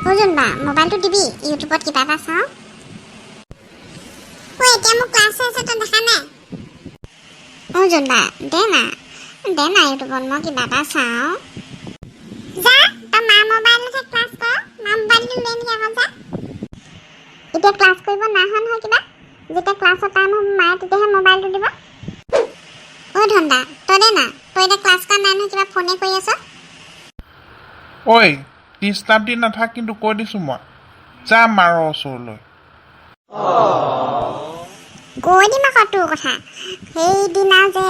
ওজন বা মোবাইলটো দিবি ইউটিউবত কিবা এটা চাওঁ ঐ এতিয়া মোৰ ক্লাছ আছে তই দেখা নাই ওজন বা দে না ইউটিউবত মই কিবা এটা চাওঁ যা তই মা মোবাইলতে ক্লাছ কৰ মা মোবাইলটো লৈ নিয়া যা এতিয়া ক্লাছ কৰিব নাহা নহয় কিবা যেতিয়া ক্লাছৰ টাইম হ'ব মায়ে তেতিয়াহে মোবাইলটো দিব অ' ধন্দা তই দে না তই এতিয়া ক্লাছ কৰা নাই নহয় কিবা ফোনে কৰি আছ ঐ ডিষ্টাৰ্ব দি নাথাক কিন্তু কৈ দিছোঁ মই যাম মাৰৰ ওচৰলৈ গৈ দিম আকৌ তোৰ কথা সেইদিনা যে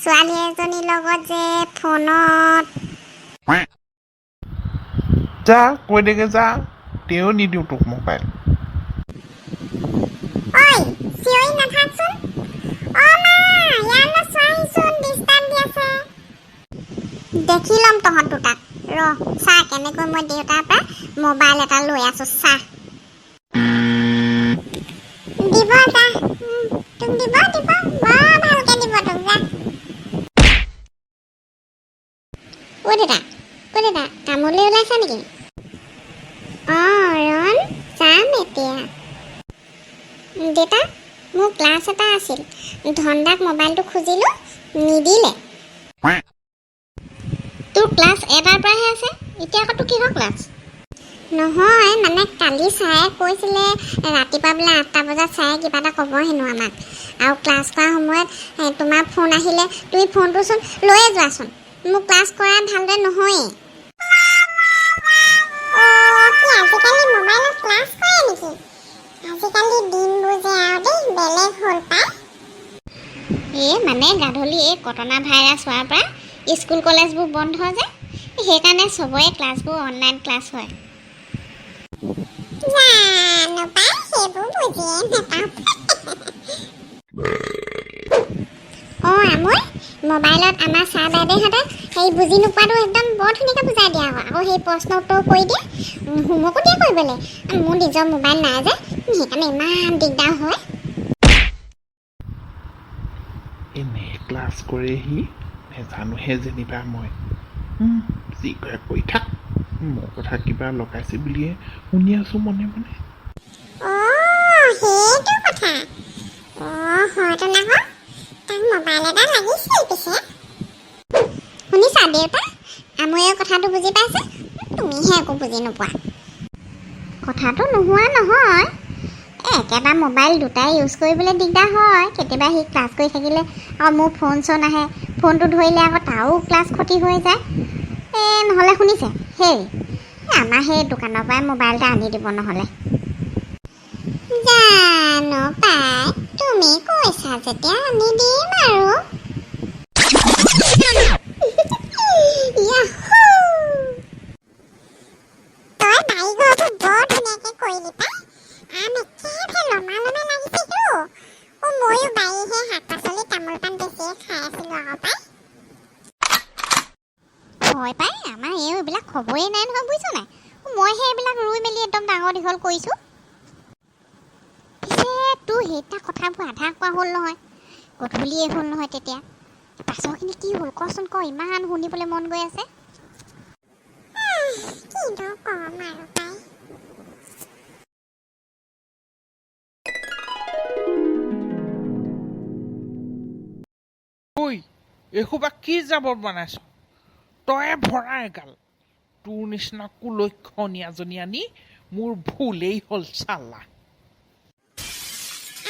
ছোৱালী এজনীৰ লগত যে ফোনত যা কৈ দেগে যা তেও নিদিওঁ তোক মোবাইল ঐ চিঞৰি নাথাকচোন অ' মা ইয়ালৈ চোৱাহিচোন ডিষ্টাৰ্ব দি আছে দেখি ল'ম তহঁত দুটাক ৰ চা কেনেকৈ মই দেউতাৰ পৰা মোবাইল এটা লৈ আছোঁ চা দিব যা তোক দিব বৰ ভালকৈ দিব তোক যা ঐ দেউতা কামলৈ ওলাইছা নেকি অঁ ৰণ যাম এতিয়া দেউতা মোৰ ক্লাছ এটা আছিল ধন্দাক মোবাইলটো খুজিলোঁ নিদিলে তোৰ ক্লাছ এটাৰ পৰাহে আছে এতিয়া আকৌ তোৰ কিহৰ ক্লাছ নহয় মানে কালি ছাৰে কৈছিলে ৰাতিপুৱা বোলে 8টা বজাত ছাৰে কিবা এটা ক'ব হেনো আমাক আৰু ক্লাছ কৰা সময়ত তোমাৰ ফোন আহিলে তুমি ফোনটোচোন লৈয়ে যোৱাচোন মোৰ ক্লাছ কৰা ভালদৰে নহয়েই আজিকালি মোবাইলত ক্লাছ কৰে নেকি আজিকালি দিনবোৰ যে আৰু দেই বেলেগ হ'ল পায় মানে গাধলি এই কটনা ভাইৰাছ হোৱাৰ পৰা স্কুল কলেজবোৰ বন্ধ যে সেইকাৰণে চবৰে ক্লাছবোৰ অনলাইন ক্লাছ হয় জানো পাই সেইবোৰ বুজিয়ে নাপাওঁ অঁ আমৈ মোবাইলত আমাৰ ছাৰ বাইদেউহঁতে সেই বুজি নোপোৱাটো একদম বৰ ধুনীয়াকৈ বুজাই দিয়ে আকৌ সেই প্ৰশ্ন উত্তৰ কৰি দিয়ে হোমৱৰ্কো দিয়ে কৰিবলৈ মোৰ নিজৰ মোবাইল নাই যে সেইকাৰণে ইমান দিগদাৰ হয় এনে ক্লাছ কৰেহি নেজানোহে যেনিবা মই যি কৰে কৈ থাক মোৰ কথা কিবা লগাইছে বুলিয়ে শুনি আছোঁ মনে মনে অঁ সেইটো কথা অঁ হয়তো নহয় তাক মোবাইল এটা লাগিছিল পিছে শুনিছা দেউতা আমৈয়ে কথাটো বুজি পাইছে তুমিহে একো বুজি নোপোৱা কথাটো নোহোৱা নহয় একেটা মোবাইল দুটাই ইউজ কৰিবলৈ দিগদাৰ হয় কেতিয়াবা সি ক্লাছ কৰি থাকিলে আকৌ মোৰ ফোন চোন আহে ফোনটো ধৰিলে আকৌ তাৰো ক্লাছ ক্ষতি হৈ যায় নহ'লে শুনিছে সেই আমাৰ সেই দোকানৰ পৰাই মোবাইল এটা আনি দিব নহ'লে জানো পাই তুমি কৈছা যেতিয়া আনি দিম আৰু তই বাৰীঘৰটো বৰ ধুনীয়াকৈ কৰিলি পাই আম একেবাৰে লমা লাগিছেতো ময়ো বাৰীহে শাক পাচলি তামোল পাণ বেছিয়ে খাই আছিলোঁ আকৌ পাই হয় পাই আমাৰ এইবিলাক খবৰেই নাই নহয় বুজিছ নাই মইহে এইবিলাক ৰুই মেলি একদম ডাঙৰ দীঘল কৰিছোঁ পিছে তোৰ সেইটা কথাবোৰ আধা কোৱা হ'ল নহয় গধূলিয়ে হ'ল নহয় তেতিয়া পাছৰখিনি কি হ'ল কচোন ক ইমান শুনিবলৈ মন গৈ আছে কিনো কম আৰু পাই ঐ এসোপা কি জাবৰ বনাইছ তয়ে ভৰা এগাল তোৰ নিচিনা কুলক্ষণীয়াজনী আনি মোৰ ভুলেই হ'ল চালা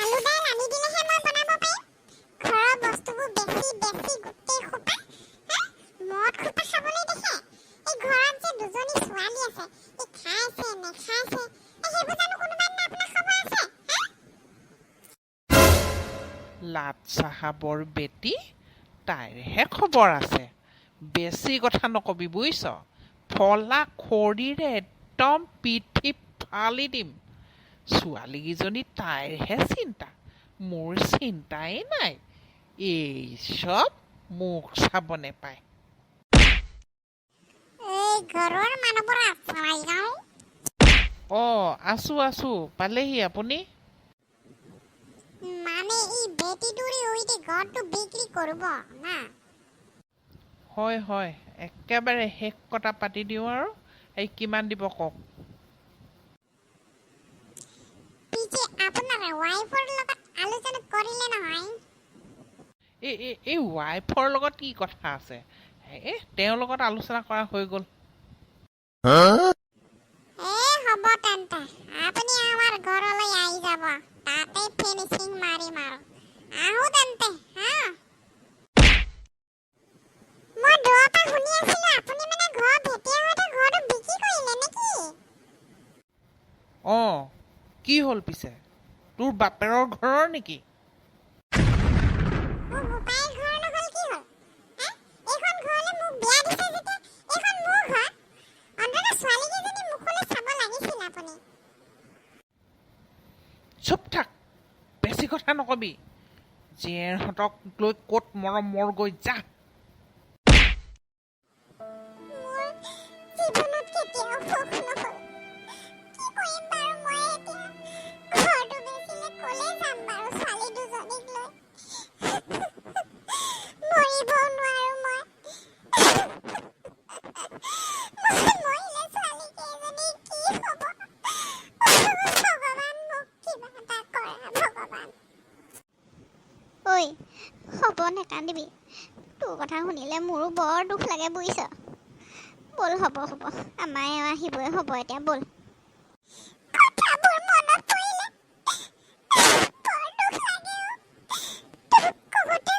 আলু দাইল আনি দিলেহে মই বনাব পাৰিম ঘৰৰ বস্তুবোৰ বেছি গোটেই খোপা মদ খোপা খাবলৈ দেখে এই ঘৰত যে দুজনী ছোৱালী আছে এই খাইছে নেখাইছে সেইবোৰ জানো কোনোবাই আপোনাক খবৰ আছে লাট চাহাবৰ বেটি তাইৰহে খবৰ আছে বেছি কথা নকবি বুজিছ ফলা খৰিৰে একদম পিঠি ফালি দিম ছোৱালীকেইজনী তাইৰহে চিন্তা মোৰ চিন্তাই নাই এই চব মুখ চাব নেপায় এই ঘৰৰ মানুহবোৰ আছে অঁ আছো পালেহি আপুনি মানে এই বেটিটোৰে ওইতে ঘৰটো বিক্ৰী কৰিব না হয় একেবাৰে শেষ কথা পাতি দিওঁ আৰু এই কিমান দিব কওক পিছে আপোনাৰ ৱাইফৰ লগত আলোচনা কৰিলে নহয়? এই ৱাইফৰ লগত কি কথা আছে? তেওঁৰ লগত আলোচনা কৰা হৈ গ'ল। হ'ব তেন্তে আপুনি আমাৰ ঘৰলৈ আহি যাব, তাতে ফিনিচিং মাৰিম আৰু। আহো তেন্তে, হা? মই দুটা শুনি আছিলো আপুনি মানে ঘৰ ভেটিয়া হয়তো ঘৰটো বিক্ৰী কৰিলে নেকি? কি হ'ল পিছে? তোৰ বাপেৰৰ ঘৰৰ নেকি? মোৰ বোপাইৰ ঘৰ নহ'ল কি হ'ল? এইখন ঘৰলৈ মোক বিয়া দিছে যেতিয়া এইখন মোৰ ঘৰ। অন্ততঃ ছোৱালীকেইজনী মুখলৈ চাব লাগিছিল আপুনি। চুপ থাক, বেছি কথা নকবি। জীয়েৰহঁতক লৈ ক'ত মৰম মৰ গৈ যা। মোৰ জীৱনত কেতিয়াও সুখ নহ'ল। কি কৰিম বাৰু মই এতিয়া? ঘৰটো বেচিলে ক'লৈ যাম বাৰু ছোৱালী দুজনীক লৈ? মৰিবও নোৱাৰো মই। মৰিলে ছোৱালী কেইজনীৰ কি হ'ব? ভগৱান মোক কিবা এটা কৰা ভগৱান। ঐ হ'ব নেকান্দিবি, তোৰ কথা শুনিলে মোৰো বৰ দুখ লাগে বুজিছ। ব'ল হ'ব আমাৰ এওঁ আহিবই হ'ব এতিয়া ব'ল। কথাবোৰ মনত পৰিলে বৰ দুখ লাগে। তোক কওঁতে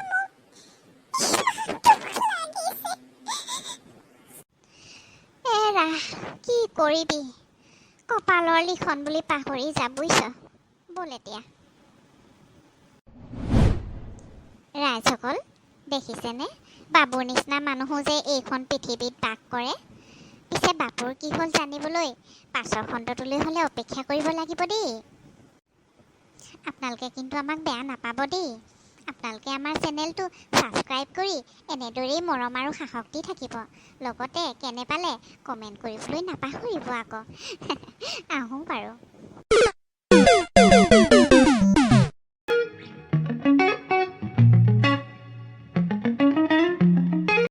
মোৰ দুখ লাগিছে। এৰা কি কৰিবি, কপালৰ লিখন বুলি পাহৰি যা বুজিছ। ব'ল এতিয়া। ৰাইজসকল দেখিছেনে, বাবুৰ নিচিনা মানুহো যে এইখন পৃথিৱীত বাস কৰে। পিছে বাবুৰ কি হ'ল জানিবলৈ পাছৰ খণ্ডটোলৈ হ'লে অপেক্ষা কৰিব লাগিব দেই। আপোনালোকে কিন্তু আমাক বেয়া নাপাব দেই। আপোনালোকে আমাৰ চেনেলটো ছাবস্ক্ৰাইব কৰি এনেদৰেই মৰম আৰু সাহস দি থাকিব। লগতে কেনে পালে কমেণ্ট কৰিবলৈ নাপাহৰিব আকৌ। আহোঁ বাৰু।